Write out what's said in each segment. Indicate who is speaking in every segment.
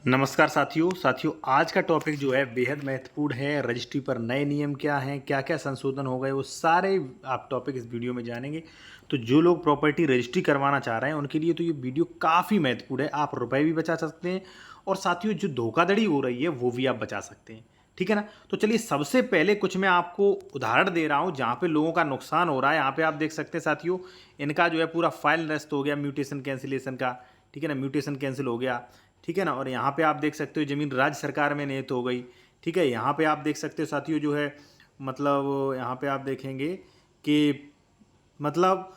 Speaker 1: नमस्कार साथियों आज का टॉपिक जो है बेहद महत्वपूर्ण है। रजिस्ट्री पर नए नियम क्या हैं, क्या क्या संशोधन हो गए, वो सारे आप टॉपिक इस वीडियो में जानेंगे। तो जो लोग प्रॉपर्टी रजिस्ट्री करवाना चाह रहे हैं उनके लिए तो ये वीडियो काफ़ी महत्वपूर्ण है। आप रुपए भी बचा सकते हैं और साथियों जो धोखाधड़ी हो रही है वो भी आप बचा सकते हैं। ठीक है ना। तो चलिए सबसे पहले कुछ मैं आपको उदाहरण दे रहा हूँ जहाँ पे लोगों का नुकसान हो रहा है। यहाँ पे आप देख सकते हैं साथियों, इनका जो है पूरा फाइल नष्ट हो गया म्यूटेशन कैंसिलेशन का। ठीक है ना, म्यूटेशन कैंसिल हो गया। ठीक है ना। और यहाँ पे आप देख सकते हो ज़मीन राज्य सरकार में नियत हो गई। ठीक है, यहाँ पे आप देख सकते हो साथियों जो है मतलब यहाँ पे आप देखेंगे कि मतलब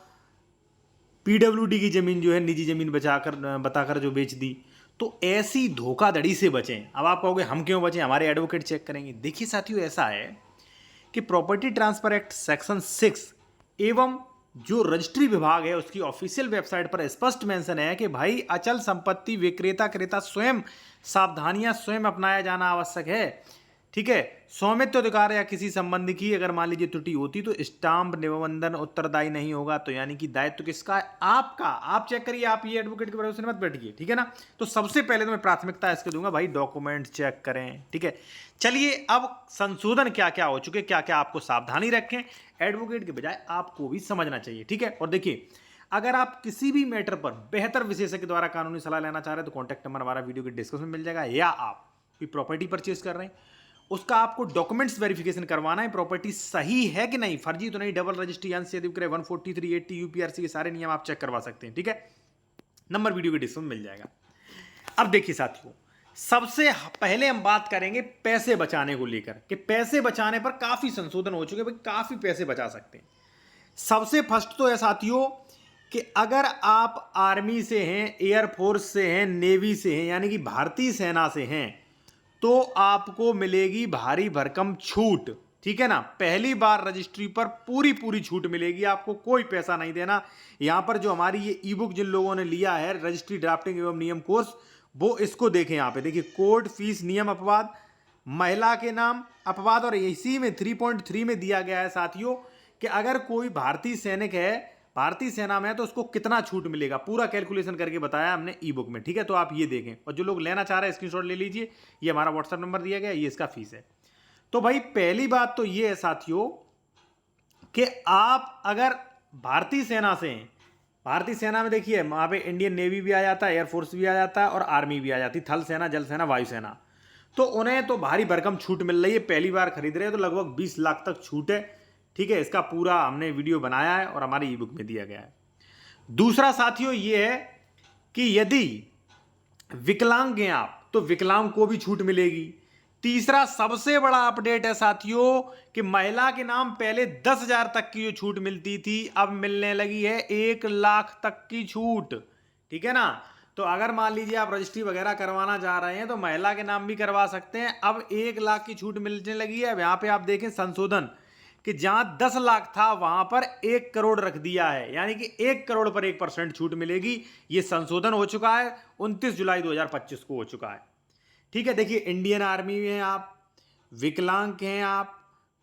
Speaker 1: पीडब्ल्यूडी की ज़मीन जो है निजी ज़मीन बताकर जो बेच दी। तो ऐसी धोखाधड़ी से बचें। अब आप कहोगे हम क्यों बचें, हमारे एडवोकेट चेक करेंगे। देखिए साथियों, ऐसा है कि प्रॉपर्टी ट्रांसफर एक्ट सेक्शन 6 एवं जो रजिस्ट्री विभाग है उसकी ऑफिशियल वेबसाइट पर स्पष्ट मेंशन है कि भाई अचल संपत्ति विक्रेता क्रेता स्वयं सावधानियां स्वयं अपनाया जाना आवश्यक है। ठीक है, स्वामित्व अधिकार या किसी संबंधी की अगर मान लीजिए त्रुटि होती तो स्टाम्प निबंधन उत्तरदायी नहीं होगा। तो यानी कि दायित्व किसका है? आपका। आप चेक करिए, आप ये एडवोकेट के भरोसे मत बैठिए। ठीक है ना। तो सबसे पहले तो मैं प्राथमिकता इसके दूंगा, भाई डॉक्यूमेंट चेक करें। ठीक है, चलिए अब संशोधन क्या क्या हो चुके, क्या क्या आपको सावधानी रखें, एडवोकेट के बजाय आपको भी समझना चाहिए। ठीक है, और देखिए अगर आप किसी भी मैटर पर बेहतर विशेषज्ञ द्वारा कानूनी सलाह लेना चाह रहे हैं तो कॉन्टैक्ट नंबर हमारा वीडियो के डिस्क्रिप्शन में मिल जाएगा। या आप कोई प्रॉपर्टी परचेज कर रहे हैं, उसका आपको डॉक्यूमेंट्स वेरिफिकेशन करवाना है, प्रॉपर्टी सही है कि नहीं, फर्जी तो नहीं, डबल रजिस्ट्री, अंश यदि विक्रय 143 80 यूपीआरसी के सारे नियम आप चेक करवा सकते हैं। ठीक है, नंबर वीडियो के डिस्क्रिप्शन में मिल जाएगा। अब देखिए साथियों, सबसे पहले हम बात करेंगे पैसे बचाने को लेकर कि पैसे बचाने पर काफी संशोधन हो चुके हैं, भाई काफी पैसे बचा सकते हैं। सबसे फर्स्ट तो है साथियों कि अगर आप आर्मी से हैं, एयरफोर्स से हैं, नेवी से हैं, यानी कि भारतीय सेना से हैं, तो आपको मिलेगी भारी भरकम छूट। ठीक है ना, पहली बार रजिस्ट्री पर पूरी पूरी छूट मिलेगी, आपको कोई पैसा नहीं देना। यहां पर जो हमारी ये ई बुक जिन लोगों ने लिया है रजिस्ट्री ड्राफ्टिंग एवं नियम कोर्स, वो इसको देखें। यहां पे देखिए कोड फीस नियम अपवाद, महिला के नाम अपवाद, और इसी में 3.3 में दिया गया है साथियों कि अगर कोई भारतीय सैनिक है, भारतीय सेना में है, तो उसको कितना छूट मिलेगा, पूरा कैलकुलेशन करके बताया हमने ई बुक में। ठीक है, तो आप ये देखें, और जो लोग लेना चाह रहे हैं स्क्रीनशॉट ले लीजिए, ये हमारा व्हाट्सएप नंबर दिया गया, ये इसका फीस है। तो भाई पहली बात तो ये है साथियों कि आप अगर भारतीय सेना से हैं, भारतीय सेना में देखिए वहां पे इंडियन नेवी भी आ जाता है, एयरफोर्स भी आ जाता है और आर्मी भी आ जाती है, थल सेना, जल सेना, वायुसेना। तो उन्हें तो भारी भरकम छूट मिल रही है, पहली बार खरीद रहे हैं तो लगभग 20 लाख तक छूट है। ठीक है, इसका पूरा हमने वीडियो बनाया है और हमारी ई बुक में दिया गया है। दूसरा साथियों ये है कि यदि विकलांग हैं आप तो विकलांग को भी छूट मिलेगी। तीसरा सबसे बड़ा अपडेट है साथियों कि महिला के नाम पहले 10,000 तक की जो छूट मिलती थी अब मिलने लगी है 1 लाख तक की छूट। ठीक है ना। तो अगर मान लीजिए आप रजिस्ट्री वगैरह करवाना चाह रहे हैं तो महिला के नाम भी करवा सकते हैं, अब 1 लाख की छूट मिलने लगी है। अब यहां पे आप देखें संशोधन कि जहां 10 लाख था वहां पर 1 करोड़ रख दिया है, यानी कि 1 करोड़ पर 1% छूट मिलेगी। यह संशोधन हो चुका है, 29 जुलाई 2025 को हो चुका है। ठीक है, देखिए इंडियन आर्मी में हैं आप, विकलांग हैं आप,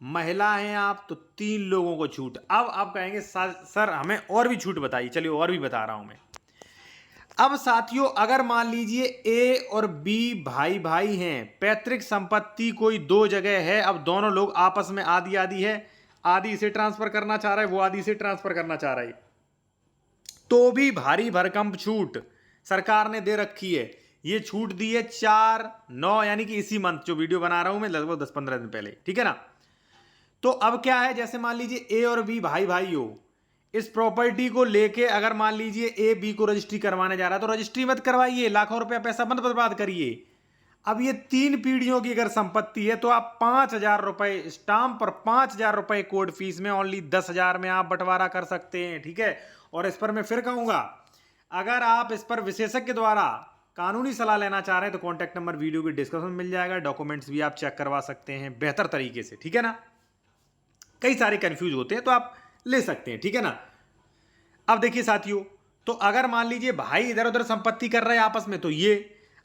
Speaker 1: महिला हैं आप, तो 3 लोगों को छूट। अब आप कहेंगे सर हमें और भी छूट बताइए, चलिए और भी बता रहा हूं मैं। अब साथियों अगर मान लीजिए ए और बी भाई भाई हैं, पैतृक संपत्ति कोई 2 जगह है, अब दोनों लोग आपस में आधी आधी है, आधी इसे ट्रांसफर करना चाह रहा है, वो आधी इसे ट्रांसफर करना चाह रहा है, तो भी भारी भरकम छूट सरकार ने दे रखी है। ये छूट दी है 4/9 यानी कि इसी मंथ जो वीडियो बना रहा हूं मैं लगभग 10-15 दिन पहले। ठीक है ना। तो अब क्या है, जैसे मान लीजिए ए और बी भाई भाई हो, इस प्रॉपर्टी को लेके अगर मान लीजिए ए बी को रजिस्ट्री करवाने जा रहा है तो रजिस्ट्री मत करवाइए, लाखों रुपया पैसा मत बर्बाद करिए। अब ये 3 पीढ़ियों की अगर संपत्ति है तो आप 5,000 रुपए स्टाम्प पर 5,000 रुपए कोर्ट फीस में ओनली 10,000 में आप बंटवारा कर सकते हैं। ठीक है, और इस पर मैं फिर कहूंगा अगर आप इस पर विशेषज्ञ द्वारा कानूनी सलाह लेना चाह रहे हैं तो कॉन्टैक्ट नंबर वीडियो की डिस्क्रिप्शन में मिल जाएगा, डॉक्यूमेंट्स भी आप चेक करवा सकते हैं बेहतर तरीके से। ठीक है ना, कई सारे कंफ्यूज होते हैं तो आप ले सकते हैं। ठीक है ना। अब देखिए साथियों, तो अगर मान लीजिए भाई इधर उधर संपत्ति कर रहे हैं आपस में तो ये,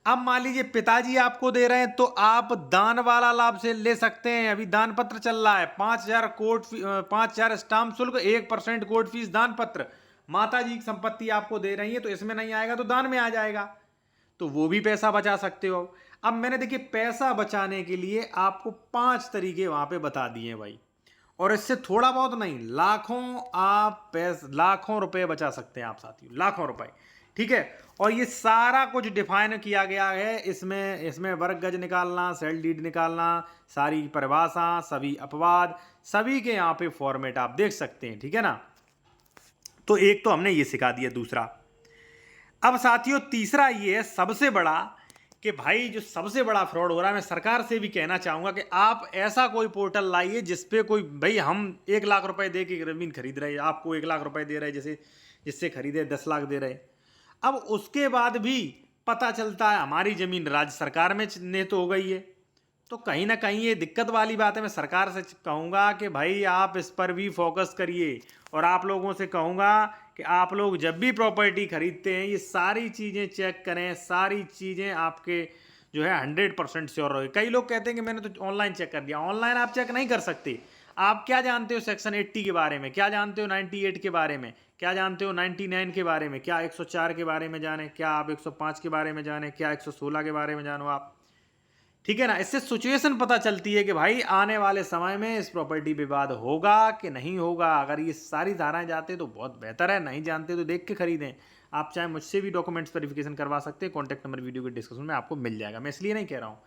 Speaker 1: अब मान लीजिए पिताजी आपको दे रहे हैं तो आप दान वाला लाभ से ले सकते हैं। अभी दान पत्र चल रहा है, 5,000 स्टाम्प शुल्क, 1% कोर्ट फीस दान पत्र। माता जी की संपत्ति आपको दे रही है तो इसमें नहीं आएगा तो दान में आ जाएगा। तो वो भी पैसा बचा सकते हो। अब मैंने देखिए पैसा बचाने के लिए आपको 5 तरीके वहां पे बता दिए भाई, और इससे थोड़ा बहुत नहीं, लाखों रुपए बचा सकते हैं आप साथियों, लाखों रुपए। ठीक है, और ये सारा कुछ डिफाइन किया गया है इसमें वर्ग गज निकालना, सेल डीड निकालना, सारी परिभाषा, सभी अपवाद, सभी के यहाँ पे फॉर्मेट आप देख सकते हैं। ठीक है ना, तो एक तो हमने ये सिखा दिया। दूसरा, अब साथियों तीसरा ये है सबसे बड़ा, कि भाई जो सबसे बड़ा फ्रॉड हो रहा है, मैं सरकार से भी कहना चाहूंगा कि आप ऐसा कोई पोर्टल लाइए जिसपे कोई, भाई हम 1 लाख रुपए दे के जमीन खरीद रहे हैं, आपको 1 लाख रुपए दे रहे हैं, जैसे जिससे खरीदे 10 लाख दे रहे। अब उसके बाद भी पता चलता है हमारी जमीन राज्य सरकार में ने तो हो गई है, तो कहीं ना कहीं ये दिक्कत वाली बात है। मैं सरकार से कहूँगा कि भाई आप इस पर भी फोकस करिए, और आप लोगों से कहूँगा कि आप लोग जब भी प्रॉपर्टी खरीदते हैं ये सारी चीज़ें चेक करें, सारी चीज़ें आपके जो है 100% श्योर रहे। कई लोग कहते हैं कि मैंने तो ऑनलाइन चेक कर दिया। ऑनलाइन आप चेक नहीं कर सकते। आप क्या जानते हो सेक्शन 80 के बारे में, क्या जानते हो 98 के बारे में, क्या जानते हो 99 के बारे में, क्या 104 के बारे में जाने, क्या आप 105 के बारे में जाने, क्या 116 के बारे में जानो आप। ठीक है ना, इससे सिचुएशन पता चलती है कि भाई आने वाले समय में इस प्रॉपर्टी विवाद होगा कि नहीं होगा। अगर ये सारी धाराएं जाते तो बहुत बेहतर है, नहीं जानते तो देख के खरीदें। आप चाहे मुझसे भी डॉक्यूमेंट्स वेरिफिकेशन करवा सकते हैं, कॉन्टैक्ट नंबर वीडियो के डिस्क्रिप्शन में आपको मिल जाएगा। मैं इसलिए नहीं कह रहा हूँ,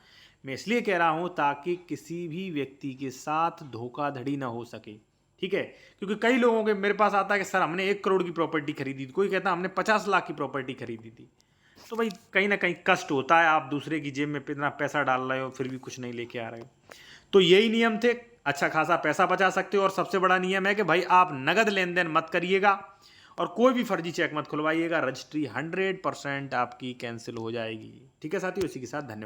Speaker 1: मैं इसलिए कह रहा हूँ ताकि किसी भी व्यक्ति के साथ धोखाधड़ी ना हो सके। ठीक है, क्योंकि कई लोगों के मेरे पास आता है कि सर हमने 1 करोड़ की प्रॉपर्टी खरीदी थी, कोई कहता हमने 50 लाख की प्रॉपर्टी खरीदी थी। तो भाई कहीं ना कहीं कष्ट होता है, आप दूसरे की जेब में इतना पैसा डाल रहे हो फिर भी कुछ नहीं लेके आ रहे हो। तो यही नियम थे, अच्छा खासा पैसा बचा सकते हो। और सबसे बड़ा नियम है कि भाई आप नगद लेन देन मत करिएगा, और कोई भी फर्जी चेक मत खुलवाइएगा। रजिस्ट्री 100% आपकी कैंसिल हो जाएगी। ठीक है साथियों, इसी के साथ धन्यवाद।